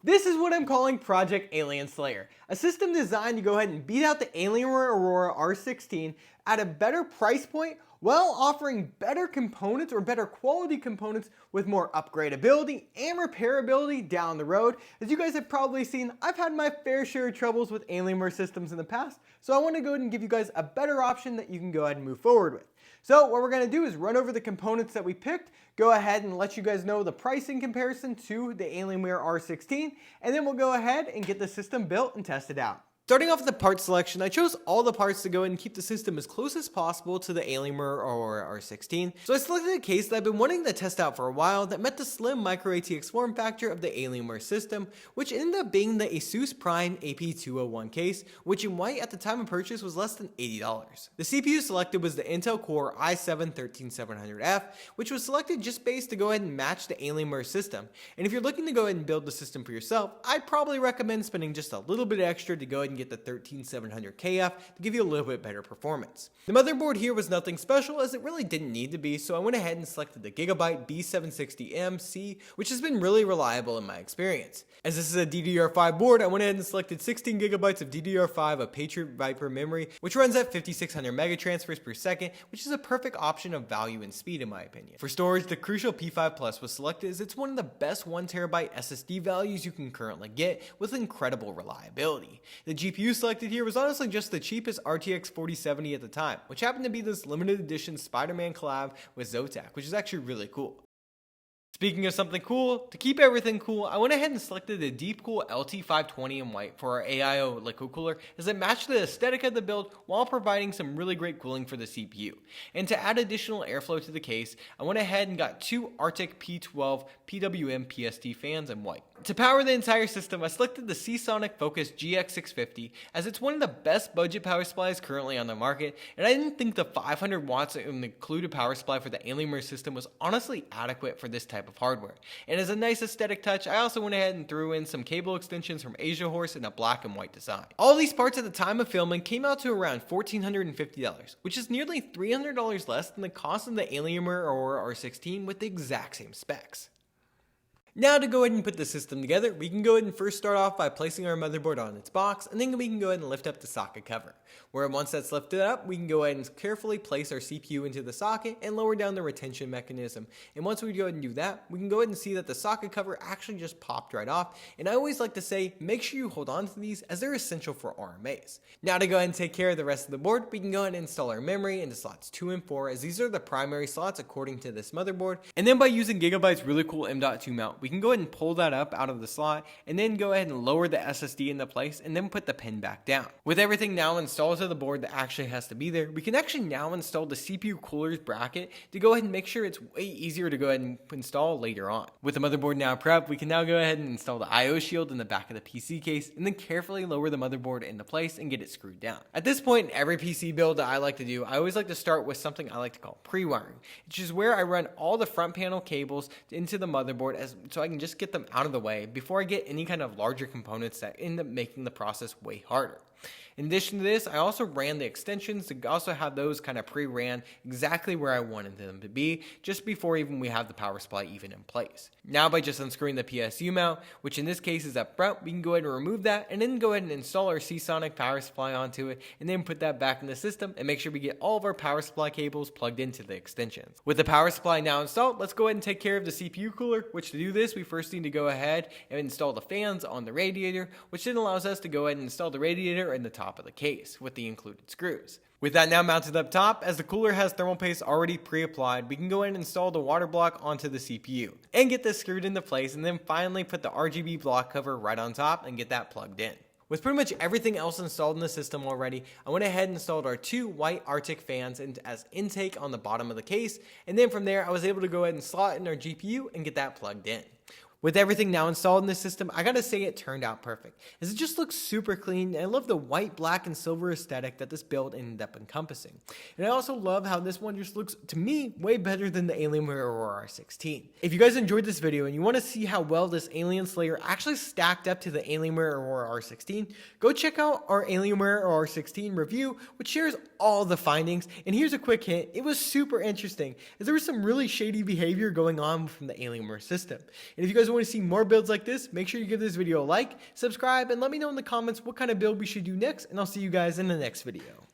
This is what I'm calling Project Alien Slayer, a system designed to go ahead and beat out the Alienware Aurora R16 at a better price point while offering better components or better quality components with more upgradability and repairability down the road. As you guys have probably seen, I've had my fair share of troubles with Alienware systems in the past, so I want to go ahead and give you guys a better option that you can go ahead and move forward with. So what we're going to do is run over the components that we picked, go ahead and let you guys know the pricing comparison to the Alienware R16, and then we'll go ahead and get the system built and tested out. Starting off with the part selection, I chose all the parts to go ahead and keep the system as close as possible to the Alienware Aurora R16. So I selected a case that I've been wanting to test out for a while that met the slim micro ATX form factor of the Alienware system, which ended up being the Asus Prime AP201 case, which in white at the time of purchase was less than $80. The CPU selected was the Intel Core i7-13700F, which was selected just based to go ahead and match the Alienware system. And if you're looking to go ahead and build the system for yourself, I'd probably recommend spending just a little bit extra to go ahead and get the 13700KF to give you a little bit better performance. The motherboard here was nothing special as it really didn't need to be, so I went ahead and selected the Gigabyte B760MC, which has been really reliable in my experience. As this is a DDR5 board, I went ahead and selected 16 gigabytes of DDR5 of Patriot Viper memory, which runs at 5600 megatransfers per second, which is a perfect option of value and speed in my opinion. For storage, the Crucial P5 Plus was selected as it's one of the best 1TB SSD values you can currently get with incredible reliability. The GPU selected here was honestly just the cheapest RTX 4070 at the time, which happened to be this limited edition Spider-Man collab with Zotac, which is actually really cool. Speaking of something cool, to keep everything cool, I went ahead and selected the Deepcool LT520 in white for our AIO liquid cooler as it matched the aesthetic of the build while providing some really great cooling for the CPU. And to add additional airflow to the case, I went ahead and got two Arctic P12 PWM PST fans in white. To power the entire system, I selected the Seasonic Focus GX650 as it's one of the best budget power supplies currently on the market, and I didn't think the 500 watts in the included power supply for the Alienware system was honestly adequate for this type of hardware. And as a nice aesthetic touch, I also went ahead and threw in some cable extensions from Asia Horse in a black and white design. All these parts at the time of filming came out to around $1,450, which is nearly $300 less than the cost of the Alienware Aurora R16 with the exact same specs. Now to go ahead and put the system together, we can go ahead and first start off by placing our motherboard on its box, and then we can go ahead and lift up the socket cover. Where once that's lifted up, we can go ahead and carefully place our CPU into the socket and lower down the retention mechanism. And once we go ahead and do that, we can go ahead and see that the socket cover actually just popped right off. And I always like to say, make sure you hold on to these as they're essential for RMAs. Now to go ahead and take care of the rest of the board, we can go ahead and install our memory into slots 2 and 4 as these are the primary slots according to this motherboard. And then by using Gigabyte's really cool M.2 mount, we can go ahead and pull that up out of the slot and then go ahead and lower the SSD into place and then put the pin back down. With everything now installed to the board that actually has to be there, we can actually now install the CPU cooler's bracket to go ahead and make sure it's way easier to go ahead and install later on. With the motherboard now prepped, we can now go ahead and install the IO shield in the back of the PC case and then carefully lower the motherboard into place and get it screwed down. At this point in every PC build that I like to do, I always like to start with something I like to call pre-wiring, which is where I run all the front panel cables into the motherboard so I can just get them out of the way before I get any kind of larger components that end up making the process way harder. In addition to this, I also ran the extensions to also have those kind of pre-ran exactly where I wanted them to be just before even we have the power supply even in place. Now by just unscrewing the PSU mount, which in this case is up front, we can go ahead and remove that and then go ahead and install our Seasonic power supply onto it and then put that back in the system and make sure we get all of our power supply cables plugged into the extensions. With the power supply now installed, let's go ahead and take care of the CPU cooler, which to do this, we first need to go ahead and install the fans on the radiator, which then allows us to go ahead and install the radiator in the top of the case with the included screws. With that now mounted up top, as the cooler has thermal paste already pre-applied, we can go ahead and install the water block onto the CPU and get this screwed into place and then finally put the RGB block cover right on top and get that plugged in. With pretty much everything else installed in the system already, I went ahead and installed our two white Arctic fans as intake on the bottom of the case, and then from there I was able to go ahead and slot in our GPU and get that plugged in. With everything now installed in this system, I gotta say it turned out perfect, as it just looks super clean, and I love the white, black, and silver aesthetic that this build ended up encompassing. And I also love how this one just looks, to me, way better than the Alienware Aurora R16. If you guys enjoyed this video and you want to see how well this Alien Slayer actually stacked up to the Alienware Aurora R16, go check out our Alienware R16 review, which shares all the findings, and here's a quick hint, it was super interesting, as there was some really shady behavior going on from the Alienware system. And if you guys guys want to see more builds like this, make sure you give this video a like, subscribe, and let me know in the comments what kind of build we should do next, and I'll see you guys in the next video.